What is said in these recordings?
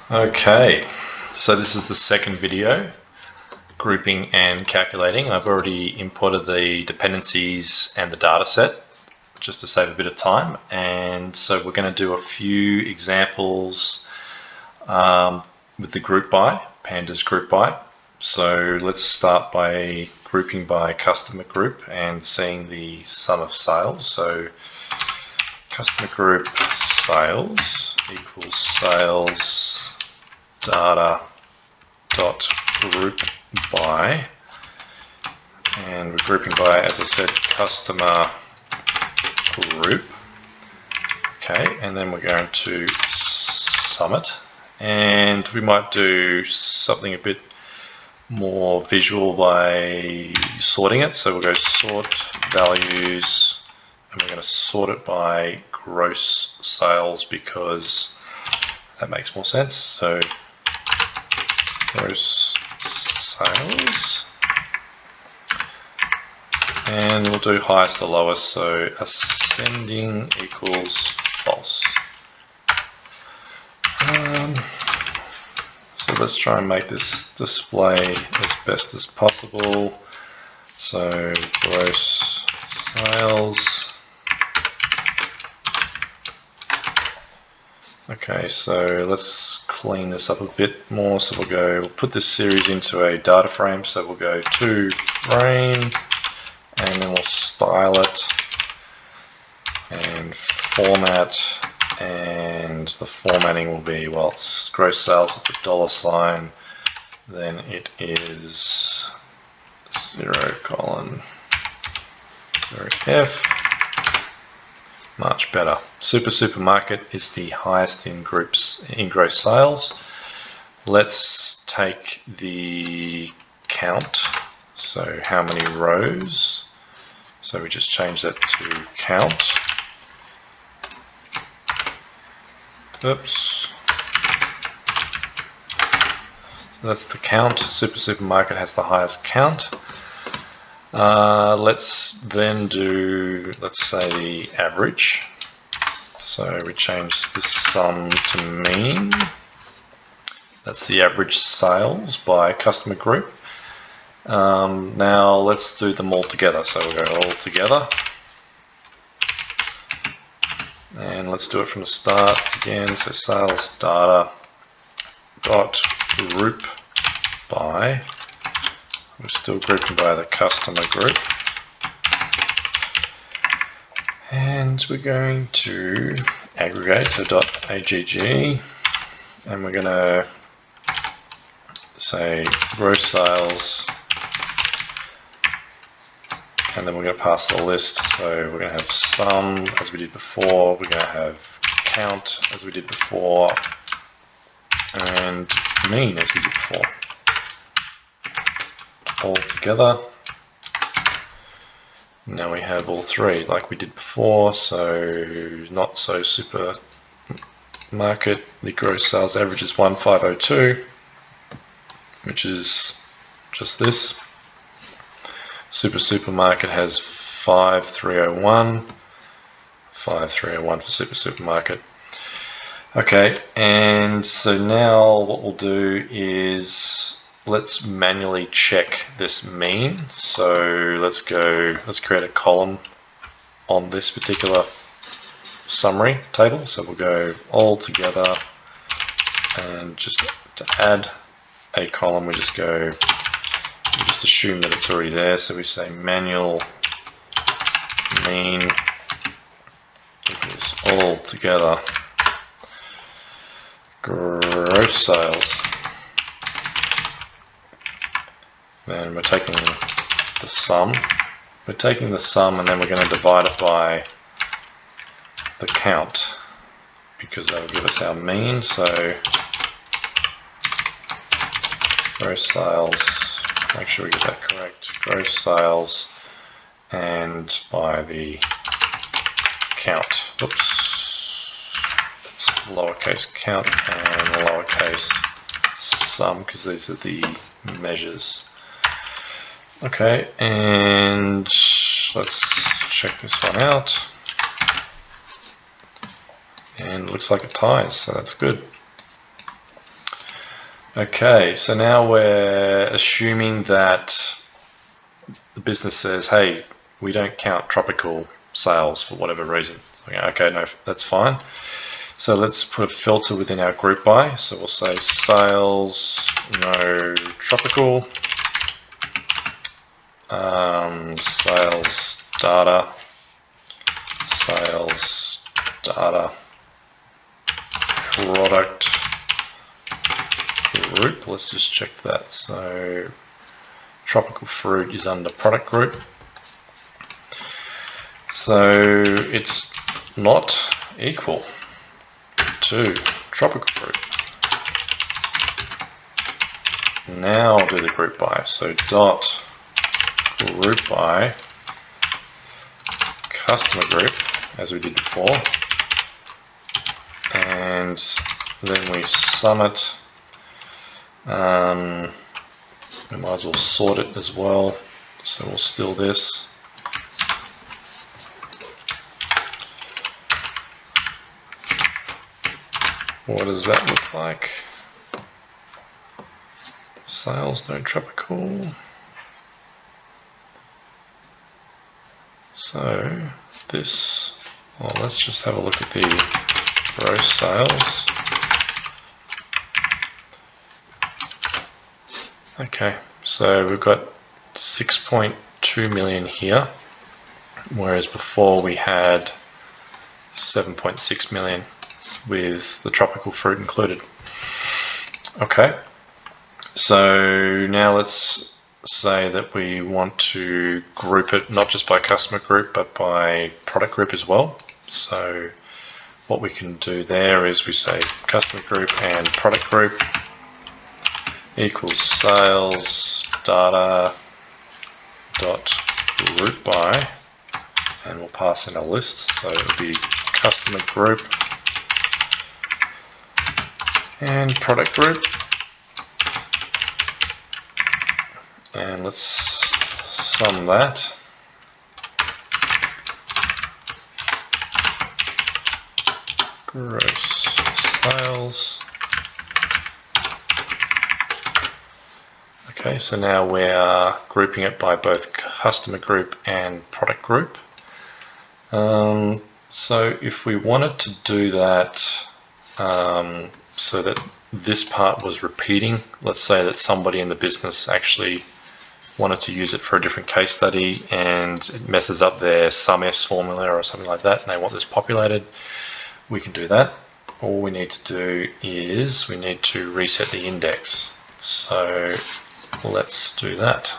Okay, so this is the second video, grouping and calculating. I've already imported the dependencies and the data set just to save a bit of time, and so we're going to do a few examples with the group by, Pandas group by. So let's start by grouping by customer group and seeing the sum of sales. So customer group sales equals sales data dot group by, and we're grouping by, as I said, customer group. Okay, and then we're going to sum it, and we might do something a bit more visual by sorting it. So we'll go sort values, and we're going to sort it by gross sales because that makes more sense. So gross sales, and we'll do highest to lowest, so ascending equals false. So let's try and make this display as best as possible. So gross sales. Okay, so let's clean this up a bit more. So we'll put this series into a data frame. So we'll go to frame, and then we'll style it and format, and the formatting will be, well, it's gross sales with a $, then it is 0:0F. Much better. Supermarket is the highest in gross sales. Let's take the count. So how many rows? So we just change that to count. Oops. So that's the count. Supermarket has the highest count. Let's then do, let's say, the average. So we change the sum to mean. That's the average sales by customer group. Now let's do them all together. So we'll go all together. And let's do it from the start again. So sales data dot group by, we're still grouping by the customer group, and we're going to aggregate, so .agg, and we're going to say gross sales, and then we're going to pass the list. So we're going to have sum as we did before, we're going to have count as we did before, and mean as we did before. All together. Now we have all three like we did before, so not so supermarket. The gross sales average is 1502, which is just this. Supermarket has 5301. 5301 for supermarket. Okay, and so now what we'll do is let's manually check this mean. So let's create a column on this particular summary table. So we'll go all together, and just to add a column, we just assume that it's already there. So we say manual mean equals all together gross sales. Then we're taking the sum. We're taking the sum, and then we're going to divide it by the count, because that will give us our mean. So gross sales, make sure we get that correct, gross sales, and by the count. Oops, it's lowercase count and lowercase sum, because these are the measures. Okay, and let's check this one out. And it looks like it ties, so that's good. Okay, so now we're assuming that the business says, hey, we don't count tropical sales for whatever reason. Okay, no, that's fine. So let's put a filter within our group by. So we'll say sales, no tropical, sales data, product group. Let's just check that. So tropical fruit is under product group. So it's not equal to tropical fruit. Now I'll do the group by. So dot group by customer group, as we did before, and then we sum it. We might as well sort it as well, so we'll steal this. What does that look like? Sales, no tropical. So this, well, let's just have a look at the gross sales. Okay, so we've got 6.2 million here, whereas before we had 7.6 million with the tropical fruit included. Okay, so now let's say that we want to group it not just by customer group but by product group as well. So what we can do there is we say customer group and product group equals sales data dot group by, and we'll pass in a list. So it will be customer group and product group, and let's sum that. Gross sales. Okay, so now we are grouping it by both customer group and product group. So if we wanted to do that so that this part was repeating, let's say that somebody in the business actually wanted to use it for a different case study and it messes up their SUMS formula or something like that and they want this populated, we can do that. All we need to do is we need to reset the index. So let's do that.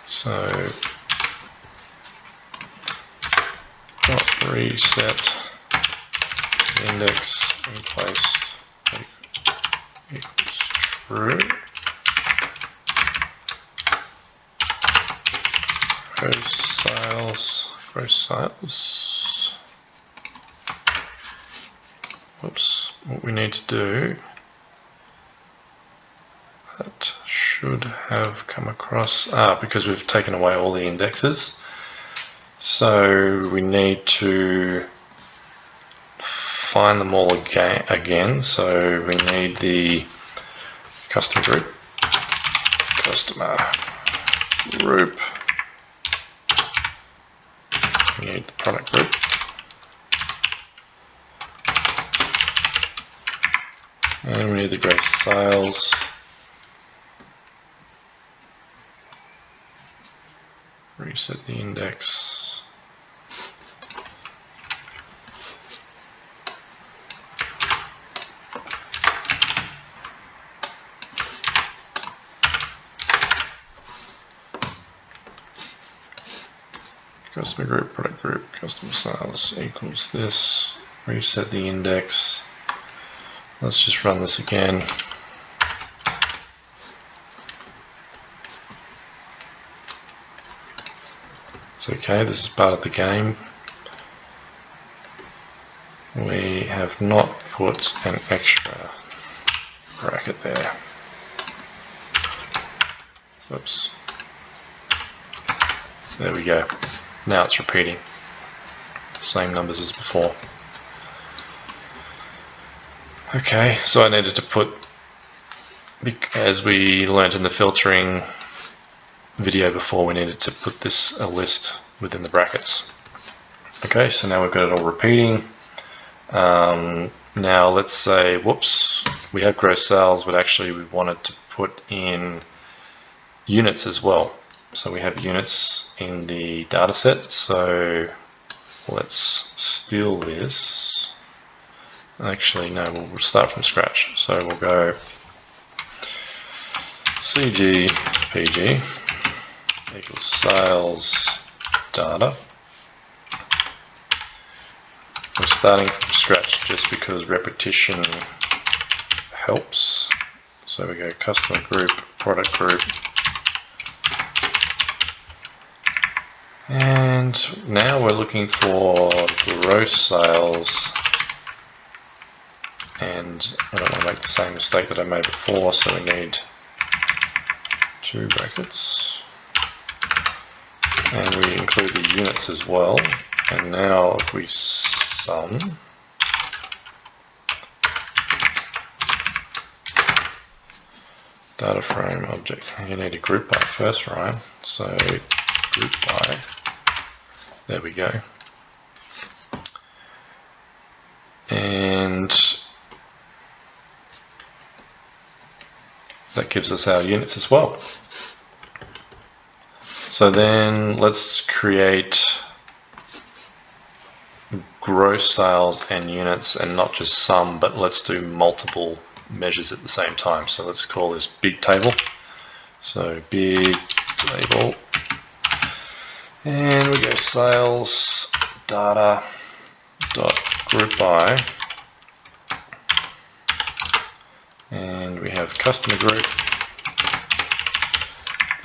So reset index in place equals true. Gross sales. Whoops, what we need to do, that should have come across, because we've taken away all the indexes. So we need to find them all again. So we need the customer group, we need the product group, and we need the gross sales. Reset the index. Customer group, product group, customer sales equals this. Reset the index. Let's just run this again. It's okay, this is part of the game. We have not put an extra bracket there. Whoops. There we go. Now it's repeating the same numbers as before. Okay, so I needed to put as we learned in the filtering video before, we needed to put this a list within the brackets. Okay, so now we've got it all repeating. Now let's say, whoops, we have gross sales, but actually we wanted to put in units as well. So we have units in the data set. So let's steal this. Actually, no, we'll start from scratch. So we'll go CG PG equals sales data. We're starting from scratch just because repetition helps. So we go customer group, product group, and now we're looking for gross sales, and I don't want to make the same mistake that I made before, so we need 2 brackets, and we include the units as well. And now if we sum data frame object, you need a group by first, Ryan, so group by, there we go, and that gives us our units as well. So then let's create gross sales and units, and not just some, but let's do multiple measures at the same time. So let's call this big table. So big table, and we go sales data dot group by, and we have customer group,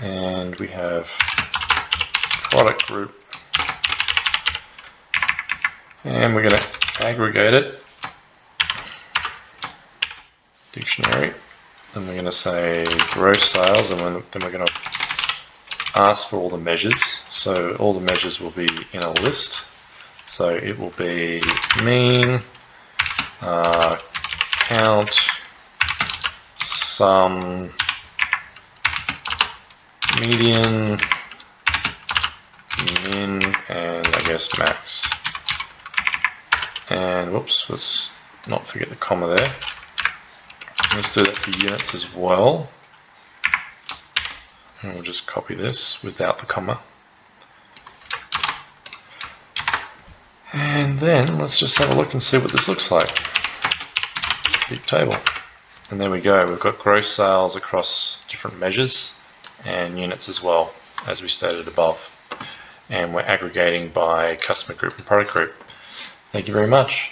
and we have product group, and we're going to aggregate it, dictionary, and we're going to say gross sales, and then we're going to ask for all the measures. So all the measures will be in a list. So it will be mean, count, sum, median, min, and I guess max. And whoops, let's not forget the comma there. Let's do that for units as well. And we'll just copy this without the comma. And then let's just have a look and see what this looks like. Big table. And there we go, we've got gross sales across different measures and units as well, as we stated above. And we're aggregating by customer group and product group. Thank you very much.